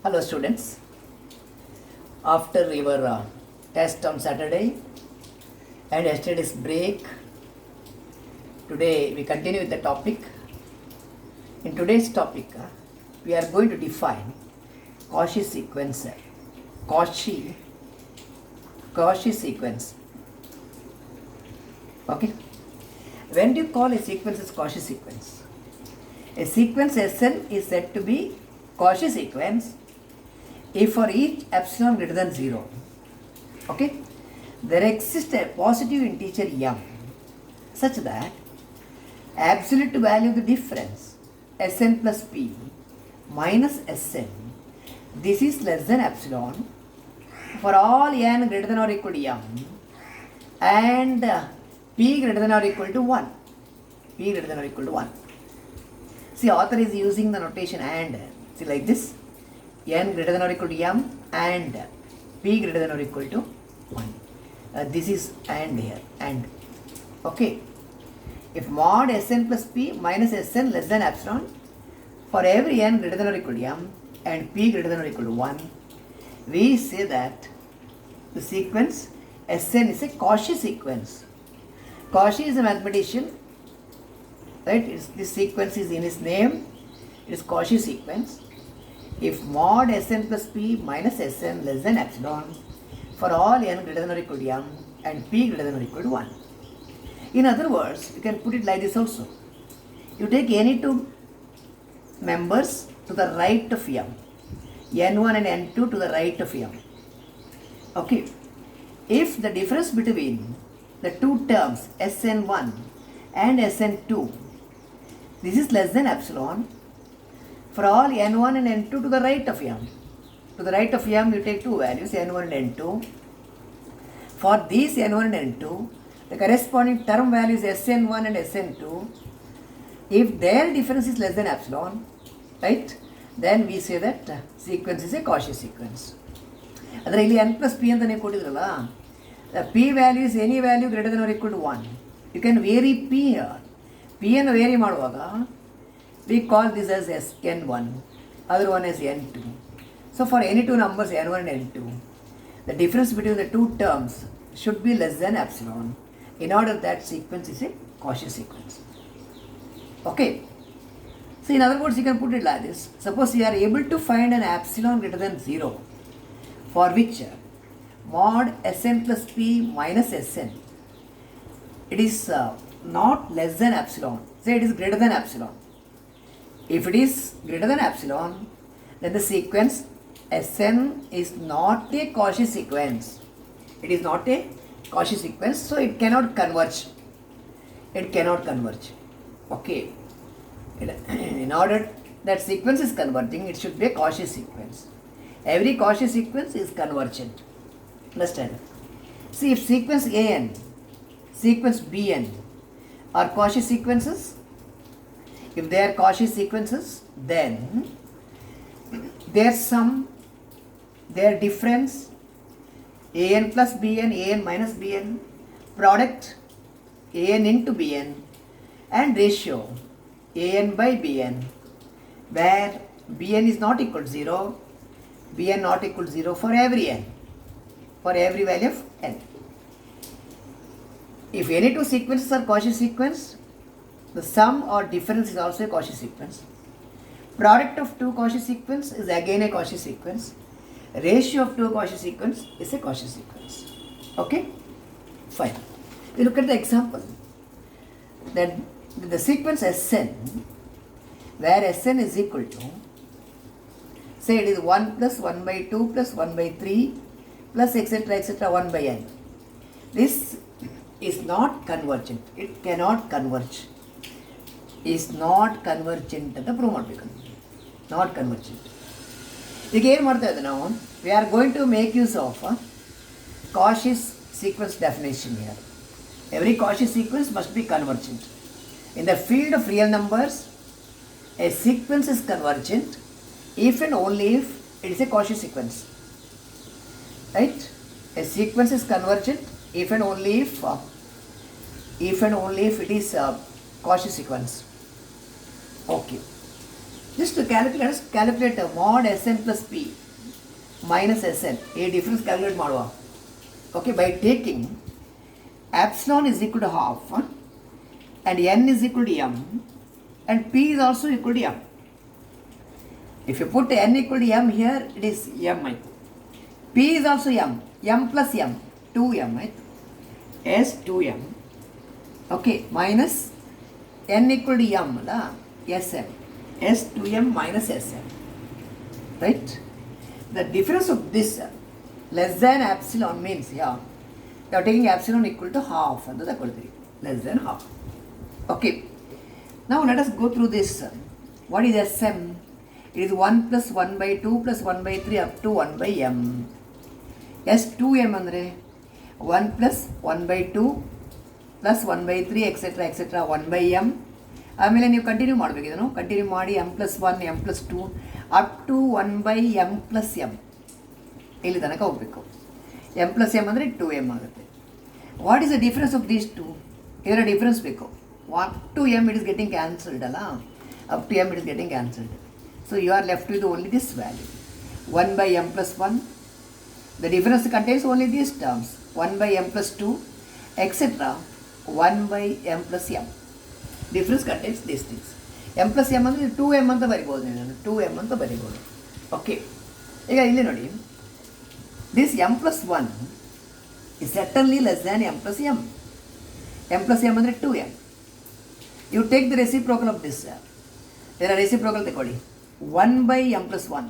Hello students, after your test on Saturday and yesterday's break, today we continue with the topic. In today's topic, we are going to define Cauchy sequence. Cauchy sequence. Okay. When do you call a sequence as Cauchy sequence? A sequence Sn is said to be Cauchy sequence if for each epsilon greater than 0, okay, there exists a positive integer m such that absolute value of the difference Sn plus p minus Sn, this is less than epsilon for all n greater than or equal to m and p greater than or equal to 1. P greater than or equal to 1. See, author is using the notation and. See, like this, n greater than or equal to m and p greater than or equal to 1. This is and here, and. Okay. If mod Sn plus p minus Sn less than epsilon for every n greater than or equal to m and p greater than or equal to 1, we say that the sequence Sn is a Cauchy sequence. Cauchy is a mathematician, right? This sequence is in his name. It is Cauchy sequence. If mod Sn plus p minus Sn less than epsilon for all n greater than or equal to m and p greater than or equal to 1. In other words, you can put it like this also. You take any two members to the right of m, n1 and n2 to the right of m. Okay. If the difference between the two terms Sn1 and Sn2, this is less than epsilon for all n1 and n2 to the right of m. To the right of m, you take two values, n1 and n2. For these n1 and n2, the corresponding term values Sn1 and Sn2, if their difference is less than epsilon, right, then we say that sequence is a Cauchy sequence. Adre illi n plus p antane kotidralla, the p value is any value greater than or equal to 1. You can vary p here. P and vary maduvaga, we call this as n1, other one as n2. So for any two numbers n1 and n2, the difference between the two terms should be less than epsilon. In order that sequence is a Cauchy sequence. Okay. So in other words, you can put it like this. Suppose you are able to find an epsilon greater than 0 for which mod Sn plus p minus Sn, it is not less than epsilon. Say it is greater than epsilon. If it is greater than epsilon, then the sequence Sn is not a Cauchy sequence. It is not a Cauchy sequence, so it cannot converge. It cannot converge. Okay. In order that sequence is converging, it should be a Cauchy sequence. Every Cauchy sequence is convergent. Understand? See, if sequence an, sequence bn are Cauchy sequences, if they are Cauchy sequences, then their sum, their difference, an plus bn, an minus bn, product an into bn, and ratio an by bn, where bn is not equal to 0, bn not equal to 0 for every n, for every value of n. If any two sequences are Cauchy sequence, the sum or difference is also a Cauchy sequence. Product of two Cauchy sequence is again a Cauchy sequence. Ratio of two Cauchy sequence is a Cauchy sequence. Okay? Fine. We look at the example. That the sequence Sn, where Sn is equal to, say it is 1 plus 1 by 2 plus 1 by 3 plus etc. 1 by n. This is not convergent. It cannot converge. Is not convergent ಅಂತ prove ಮಾಡಬೇಕು. Not convergent. ಈಗ ಏನು ಮಾಡ್ತಾ ಇದ್ದೆ ನಾವು, we are going to make use of Cauchy sequence definition here. Every Cauchy sequence must be convergent. In the field of real numbers, a sequence is convergent if and only if it is a Cauchy sequence. Right? A sequence is convergent if and only if it is a Cauchy sequence. Okay. Just to calculate, let us calculate mod Sn plus P minus Sn. A difference calculate ಮಾಡುವ. Okay, by taking epsilon is equal to half and n is equal to m and p is also equal to m. If you put n equal to m here, it is m. P is also m plus m, 2m, right? S 2m. Okay, minus n equal to m, Sm. S 2m minus Sm. Right? The difference of this less than epsilon means, you are taking epsilon equal to half, less than half. Okay. Now let us go through this. What is Sm? It is 1 plus 1 by 2 plus 1 by 3 up to 1 by m. S 2m andre 1 plus 1 by 2 plus 1 by 3 etc. 1 by m. ಆಮೇಲೆ ನೀವು continue ಮಾಡಬೇಕು, ಇದನ್ನು continue ಮಾಡಿ M plus 1 M plus 2 up to 1 by M plus M ಇಲ್ಲಿ ತನಕ ಹೋಗಬೇಕು. M plus M ಅಂದರೆ 2m ಆಗುತ್ತೆ. What is the difference of these two? ಇದರ ಡಿಫ್ರೆನ್ಸ್ ಬೇಕು. Up to M it is getting cancelled ಅಲ್ಲ, up to M it is getting cancelled. So you are left with only this value 1 by m plus 1. The difference contains only these terms 1 by m plus 2 etc. 1 by m plus m. Difference contains these things. m plus m ಅಂದರೆ 2m ಅಂತ ಬರಿಬೋದು, ನಾನು 2m ಅಂತ ಬರಿಬೋದು. Okay, ಈಗ ಇಲ್ಲಿ ನೋಡಿ, this m plus 1 is certainly less than m plus m. m plus m ಅಂದರೆ 2m. You take the reciprocal of this. ಇದರ reciprocal ತಗೊಳ್ಳಿ. 1 by m plus 1.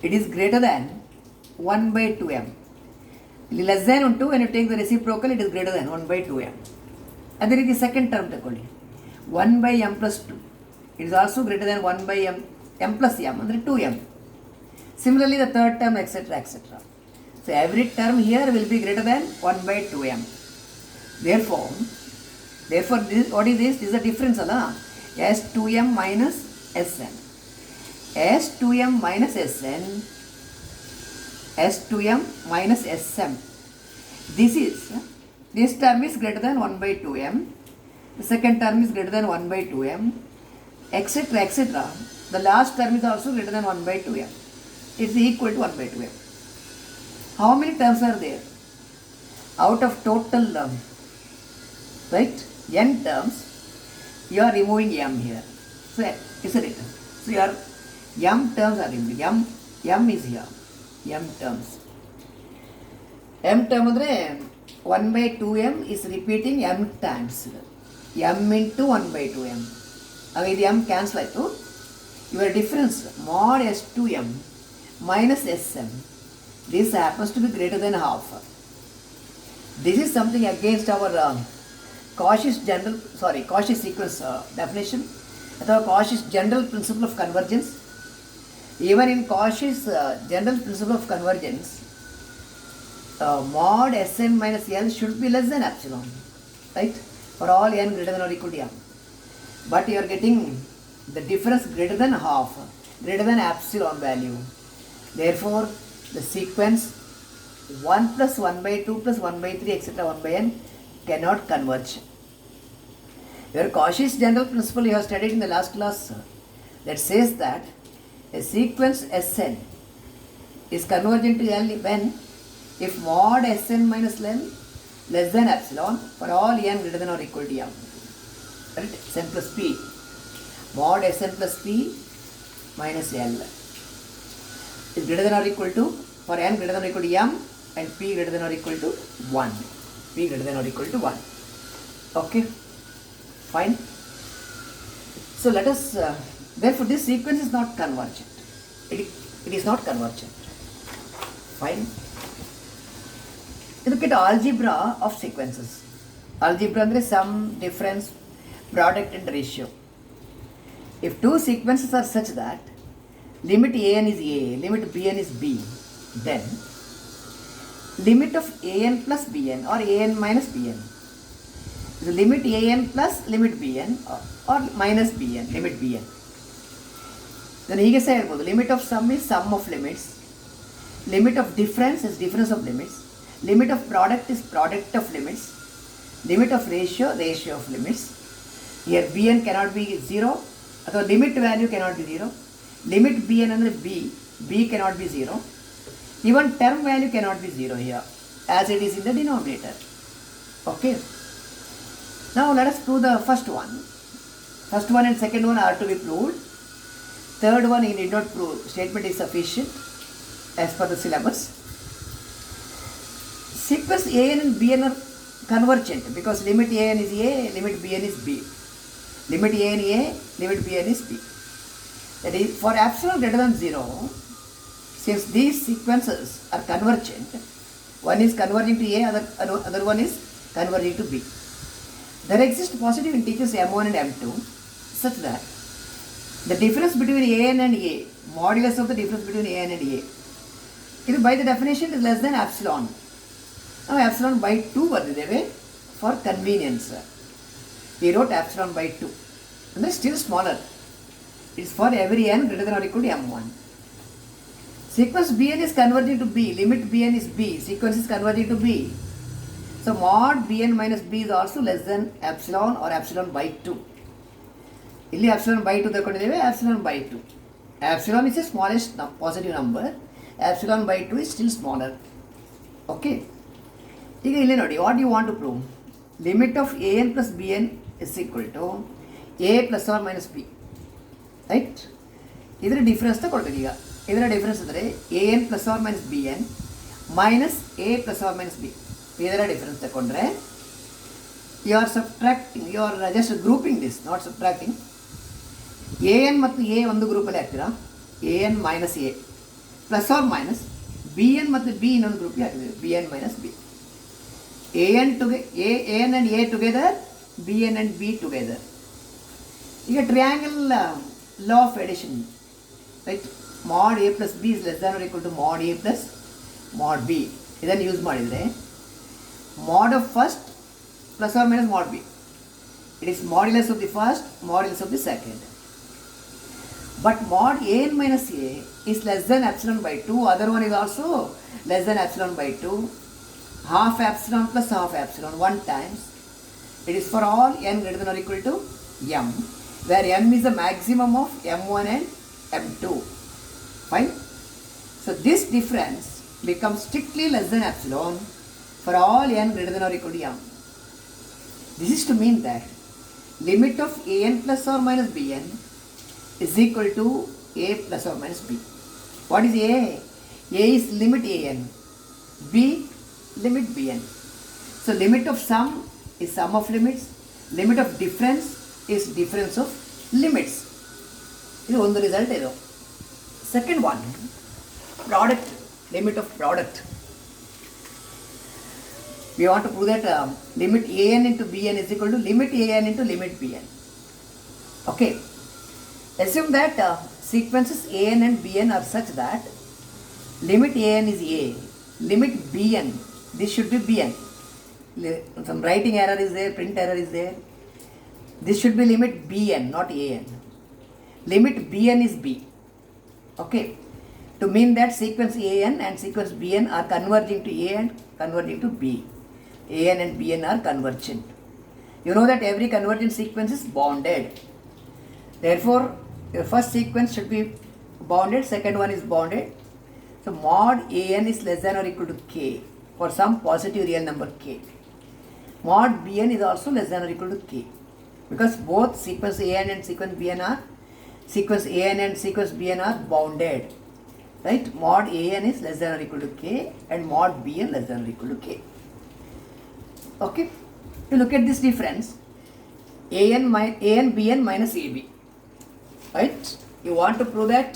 It is greater than 1 by 2m. Less than ಉಂಟು, when you take the reciprocal it is greater than 1 by 2m. ಅದೇ ರೀತಿ second term ತಗೊಳ್ಳಿ. 1 by m plus 2. It is also greater than 1 by m plus m ಅಂದರೆ 2m. Similarly the third term etc. So every term here will be greater than 1 by 2m. Therefore this, what is this? This is a difference ಅಲ್ಲ, S2m minus Sn. S2m minus Sn, S2m minus Sm. This term is greater than 1 by 2m. The second term is greater than 1 by 2m, etc. The last term is also greater than 1 by 2m. It's equal to 1 by 2m. How many terms are there? Out of total, right, n terms, you are removing m here. So, isn't it? So, your m terms are removed. M is here. M terms. M term ಅಂದರೆ 1 by 2m is repeating m times. m into 1 by 2m. ಆಗ ಇದು m cancel ಆಯಿತು. Your difference mod S2m minus Sm. This happens to be greater than half. This is something against our Cauchy's sequence definition, ಅಥವಾ Cauchy's general principle of convergence. Even in Cauchy's general principle of convergence, mod Sn minus L should be less than epsilon, right? For all n greater than or equal to m. But you are getting the difference greater than half, greater than epsilon value. Therefore, the sequence 1 plus 1 by 2 plus 1 by 3 etc. 1 by n cannot converge. Your Cauchy's general principle you have studied in the last class that says that a sequence Sn is convergent to L when if mod Sn minus L less than epsilon for all n greater than or equal to m. Right? Sn plus p. Mod Sn plus p minus L is greater than or equal to, for n greater than or equal to m and p greater than or equal to 1. P greater than or equal to 1. Okay, fine. So let us, therefore this sequence is not convergent. It is not convergent. Fine. Look at algebra of sequences. Algebra ಅಂದರೆ sum, difference, product and ratio. If two sequences are such that limit an is a, limit bn is b, then limit of an plus bn or an minus bn is limit an plus limit bn or minus bn, limit bn. Then ಹೀಗೆ ಸಹ ಹೇಳ್ಬೋದು, limit of sum is sum of limits, limit of difference is difference of limits, limit of product is product of limits, limit of ratio of limits. Here bn cannot be 0 ಅಥವಾ limit value cannot be 0, limit B N ಅಂದರೆ B cannot be 0, even term value cannot be 0 here as it is in the denominator. Okay. Now let us prove the first one. First one and second one are to be proved. Third one he need not prove. Statement is sufficient as per the syllabus. Sequence an and bn are convergent because limit an is a, limit bn is b. Limit an a, limit bn is b. That is, for epsilon greater than 0, since these sequences are convergent, one is converging to a, other one is converging to b. There exist positive integers m1 and m2 such that the difference between an and a, modulus of the difference between an and a, it by the definition is less than epsilon. Now epsilon by 2 ಬರ್ದಿದ್ದೇವೆ for convenience. We wrote epsilon by 2 and then still smaller. It is for every n greater than or equal to m1. Sequence bn is converging to b, limit bn is b, sequence is converging to b. So mod bn minus b is also less than epsilon or epsilon by 2. ಇಲ್ಲಿ epsilon by 2 ತಗೊಂಡಿದ್ದೇವೆ, epsilon by 2. Epsilon is a smallest positive number, epsilon by 2 is still smaller. Okay. ಈಗ ಇಲ್ಲಿ ನೋಡಿ, what do you want to prove? Limit of an plus bn is equal to a plus or minus b. Right? ಇದರ difference ತಗೊಳ್ಬೇಕು ಈಗ. ಇದರ difference ಅಂದರೆ A N plus R minus B N minus A plus R minus B. ಇದರ difference ತಗೊಂಡ್ರೆ you are subtracting, you are just grouping this, not subtracting. A N ಮತ್ತು A ಒಂದು ಗ್ರೂಪಲ್ಲಿ ಹಾಕ್ತೀರಾ, A N minus A plus R minus B N ಮತ್ತು B ಇನ್ನೊಂದು ಗ್ರೂಪಿಗೆ ಹಾಕಿದ್ದೀವಿ, B N minus B. A N and A together, B N and B together. ಈಗ triangle law of addition, right? Mod a plus b is less than or equal to mod a plus mod b. ಇದನ್ನು use ಮಾಡಿದರೆ mod of first plus or minus mod b, it is modulus of the first, modulus of the second. But mod a n minus a is less than epsilon by 2, other one is also less than epsilon by 2, half epsilon plus half epsilon 1 times. It is for all n greater than or equal to m, where m is the maximum of m1 and m2. Fine. So this difference becomes strictly less than epsilon for all n greater than or equal to m. This is to mean that limit of an plus or minus bn is equal to a plus or minus b. What is a? A is limit an, b limit bn. So limit of sum is sum of limits, limit of difference is difference of limits. ಇದು ಒಂದು result ಇದು. Second one, product, limit of product. We want to prove that limit an into bn is equal to limit an into limit bn. Okay. Assume that sequences an and bn are such that limit an is a, limit bn, this should be bn. Some writing error is there, print error is there. This should be limit bn, not an. Limit bn is b. Okay. To mean that sequence an and sequence bn are converging to a and converging to b. An and bn are convergent. You know that every convergent sequence is bounded. Therefore, your first sequence should be bounded, second one is bounded. So mod an is less than or equal to k for some positive real number k. Mod bn is also less than or equal to k. Because both sequence an and sequence bn are bounded, right? Mod an is less than or equal to k and mod bn less than or equal to k. Okay, you look at this difference, an bn minus ab, right? You want to prove that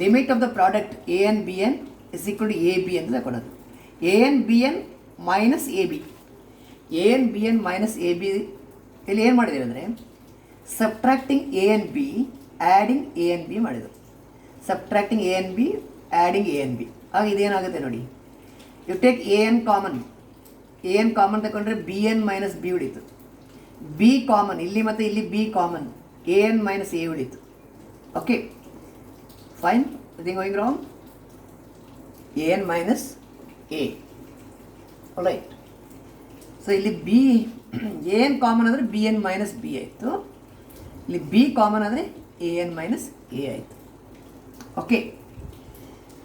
limit of the product an bn is equal to ab ಅಂತ ತಗೊಳ್ಳೋದು. an bn minus ab, an bn minus ab ಇಲ್ಲಿ ಏನು ಮಾಡಿದ್ದೀವಿ ಅಂದರೆ subtracting A N B, adding A N B ಮಾಡಿದರು. Subtracting A N B, adding A N B. ಆಗ ಇದೇನಾಗುತ್ತೆ ನೋಡಿ, you take A N common ತಗೊಂಡ್ರೆ ಬಿ ಎನ್ ಮೈನಸ್ ಬಿ ಉಳಿತು, ಬಿ ಕಾಮನ್ ಇಲ್ಲಿ ಮತ್ತು ಇಲ್ಲಿ B common, A N minus A ಉಳಿತು. Okay fine, nothing going wrong. A N minus A, right. So ಇಲ್ಲಿ ಬಿ ಏನು ಕಾಮನ್ ಅಂದರೆ ಬಿ ಎನ್ ಮೈನಸ್ ಬಿ ಆಯಿತು. ಇಲ್ಲಿ ಬಿ ಕಾಮನ್ ಆದರೆ ಎ ಎನ್ ಮೈನಸ್ ಎ ಆಯಿತು. ಓಕೆ,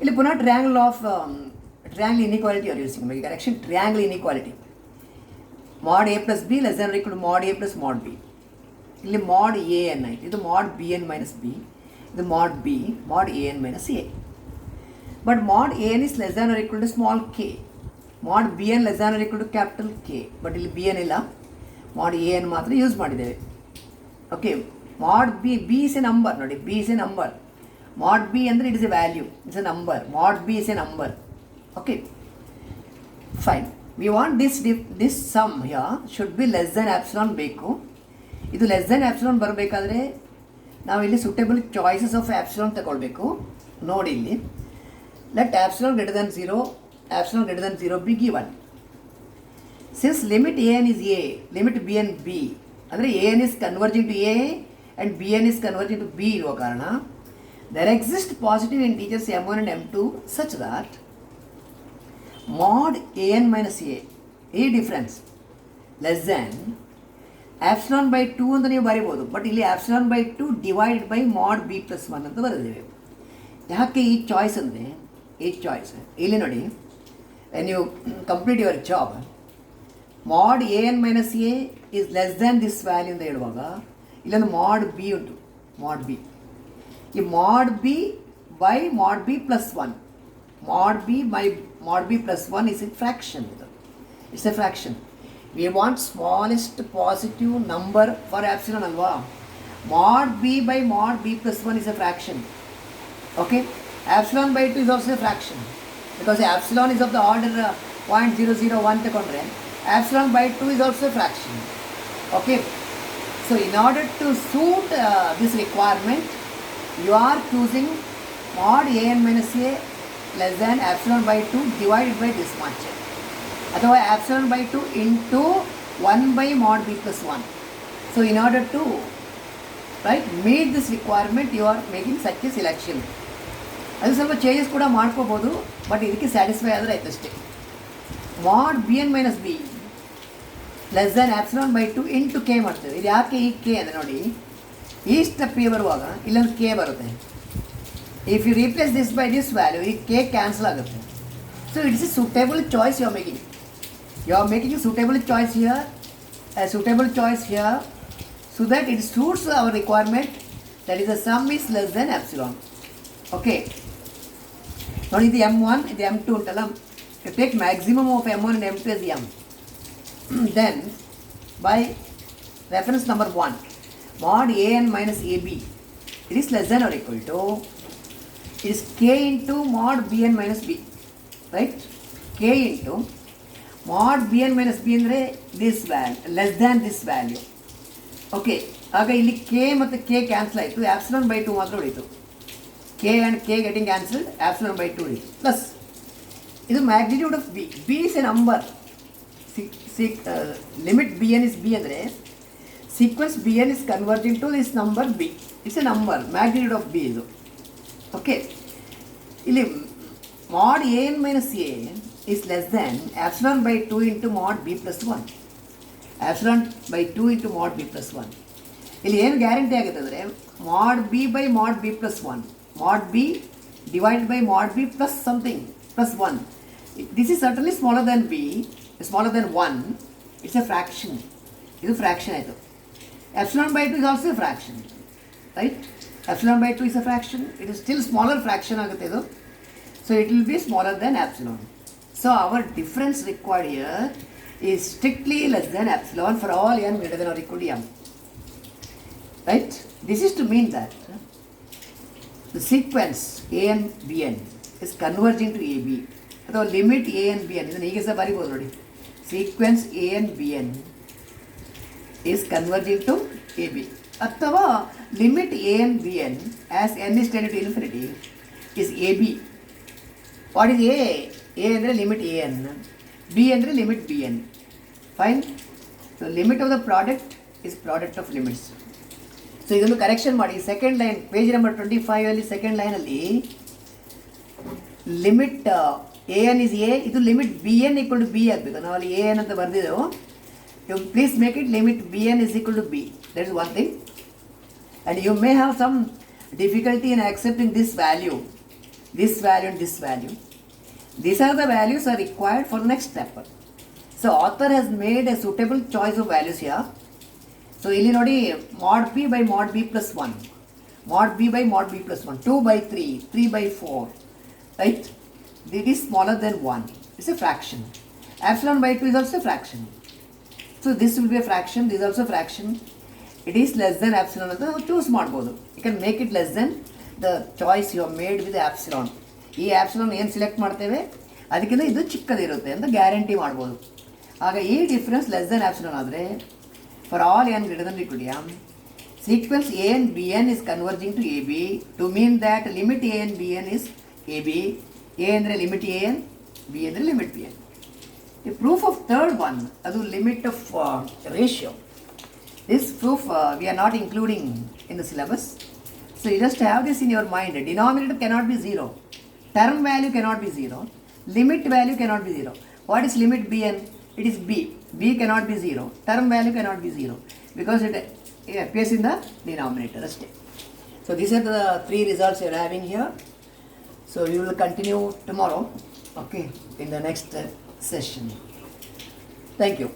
ಇಲ್ಲಿ ಪುನಃ triangle inequality are using. By correction triangle inequality mod a plus b less than or equal to mod a plus mod b. ಇಲ್ಲಿ mod a n ಆಯಿತು, ಇದು mod b n minus b, ಇದು mod b mod a n minus a. But mod a n is less than or equal to small k, mod b n less than or equal to capital K. But ಇಲ್ಲಿ b n ಇಲ್ಲ, mod a n ಮಾತ್ರ use ಮಾಡಿದ್ದೇವೆ. Okay, mod b is a number. ನೋಡಿ, b is a number. mod b ಅಂದರೆ it is a value, it's a number. mod b is a number. Okay, fine. We want this sum here should be less than epsilon ಬೇಕು. ಇದು less than ಆಪ್ಸಿಲಾನ್ ಬರಬೇಕಾದ್ರೆ ನಾವು ಇಲ್ಲಿ suitable choices of ಆಪ್ಸಿಲಾನ್ ತಗೊಳ್ಬೇಕು. ನೋಡಿ ಇಲ್ಲಿ, let epsilon greater than 0 be given. Since limit A N is A, limit B N B, ಅಂದರೆ A N is converging to A and B N is converging to B ಇರುವ ಕಾರಣ there exist positive integers m1 and m2 such that mod an minus a difference less than epsilon by 2 ಅಂತ ನೀವು ಬರೀಬೋದು. But ಇಲ್ಲಿ epsilon by 2 divided by mod b plus 1 ಅಂತ ಬರೆದಿದ್ದೇವೆ. ಯಾಕೆ ಈ choice ಅಂದರೆ, ಈ ಚಾಯ್ಸ್ ಇಲ್ಲಿ ನೋಡಿ, ನೀವು complete your job mod an minus a is less than this value ಅಂತ ಹೇಳುವಾಗ ಇಲ್ಲೊಂದು mod b ಉಂಟು, mod b. ಈ mod b by mod b plus 1, mod b by mod b plus 1 is a fraction. It's a fraction. We want smallest positive number for epsilon alva. Mod b by mod b plus 1 is a fraction. Okay, epsilon by 2 is also a fraction because epsilon is of the order 0.001 ತಗೊಂಡ್ರೆ epsilon by 2 is also a fraction. Okay, so in order to suit this requirement, you are choosing mod a n minus a less than epsilon by 2 divided by this much, ಅಥವಾ epsilon by 2 into 1 by mod b plus 1. So in order to meet this requirement, you are making such a selection. ಅದು ಸ್ವಲ್ಪ changes ಕೂಡ ಮಾಡ್ಕೋಬೋದು, but ಇದಕ್ಕೆ satisfy ಆದರೆ ಆಯ್ತು ಅಷ್ಟೇ. mod b n minus b less than epsilon by 2 into k ಮಾಡ್ತೇವೆ. ಇದು ಯಾಕೆ ಈ ಕೆ ಅಂದರೆ ನೋಡಿ, ಈ ಸ್ಟೆಪ್ಪಿಗೆ ಬರುವಾಗ ಇಲ್ಲೊಂದು ಕೆ ಬರುತ್ತೆ. If you replace this by this value, ಈ ಕೆ ಕ್ಯಾನ್ಸಲ್ ಆಗುತ್ತೆ. So it's a suitable choice you are making. You are making a suitable choice here, a suitable choice here, so that it suits our requirement, that is the sum is less than epsilon. Okay, ನೋಡಿ ಇದು m1, ಇದು m2 ಉಂಟಲ್ಲ, you take maximum of m1 and m2 as m. Then by reference number 1, mod a n minus a b, it is less than or equal to, it is k into mod b n minus b, right? K into mod b n minus b ಅಂದರೆ this value, less than this value. Okay, ಆಗ ಇಲ್ಲಿ k ಮತ್ತು k cancel ಆಯಿತು, epsilon by 2 ಮಾತ್ರ ಉಳಿತು. k and k getting cancelled, epsilon by 2 ಉಳಿತು. Plus ಇದು magnitude of b. b is a number. Limit B N is B ಅಂದರೆ sequence B N is converging to this number B. It's a number, magnitude of B ಇದು. Okay, ಇಲ್ಲಿ mod a n minus a is less than epsilon by 2 into mod b plus 1. epsilon by 2 into mod b plus 1. ಇಲ್ಲಿ ಏನು guarantee ಆಗುತ್ತೆ ಅಂದರೆ mod b by mod b plus 1, mod b divided by mod b plus something plus 1. This is certainly smaller than b, smaller than 1. It's a fraction. ಇದು fraction ಆಯಿತು. epsilon by 2 is also a fraction, right? epsilon by 2 is a fraction. It is still smaller fraction ಆಗುತ್ತೆ ಇದು. So it will be smaller than epsilon. So our difference required here is strictly less than epsilon for all n greater than or equal to m. Right? This is to mean that the sequence a n b n is converging to a b. ಅಥವಾ limit a n b n, ಇದನ್ನು ಹೀಗೆ ಸಹ ಬರಿಬೋದು ನೋಡಿ. Sequence a n b n is converging to a b. ಅಥವಾ limit a n b n as n is tending to infinity is a b. What is a? a ಅಂದರೆ limit a n, b ಅಂದರೆ limit b n. Fine. So limit of the product is product of limits. ಸೊ ಇದನ್ನು correction ಮಾಡಿ. Second line page number 25 second ಲೈನಲ್ಲಿ limit A N is A, ಇದು limit B N equal to B ಆಗಬೇಕು. ನಾವು ಅಲ್ಲಿ A N ಅಂತ ಬರೆದಿದ್ದೆವು. You please make it limit B N is equal to B. That is one thing. And you may have some difficulty in accepting this value and this value. These are the values are required for next step. So author has made a suitable choice of values here. So ಇಲ್ಲಿ ನೋಡಿ mod p by mod b plus 1, mod b by mod b plus 1, 2 by 3, 3 by 4, right? It is smaller than 1. It's a fraction. Epsilon by 2 is also a fraction. So this will be a fraction, this is also a fraction. It is less than epsilon ಅಂತ ನಾವು choose ಮಾಡ್ಬೋದು. You can make it less than the choice you have made with the epsilon. ಈ epsilon ಏನು select ಮಾಡ್ತೇವೆ ಅದಕ್ಕಿಂತ ಇದು ಚಿಕ್ಕದಿರುತ್ತೆ ಅಂತ guarantee ಮಾಡ್ಬೋದು. ಆಗ ಈ ಡಿಫ್ರೆನ್ಸ್ ಲೆಸ್ ದೆನ್ epsilon ಆದರೆ for all n greater than or equal to m, sequence a and bn is converging to ab to mean that limit a and bn is ab, a ಅಂದರೆ limit an, b ಅಂದರೆ limit bn. The proof of third one, ಅದು limit of ratio. This proof we are not including in the syllabus. So you just have this in your mind. Denominator cannot be 0. Term value cannot be 0. Limit value cannot be 0. What is limit bn? It is b. b cannot be 0. Term value cannot be 0 because it appears in the denominator. So these are the 3 results you are having here. So we will continue tomorrow, okay, in the next session. Thank you.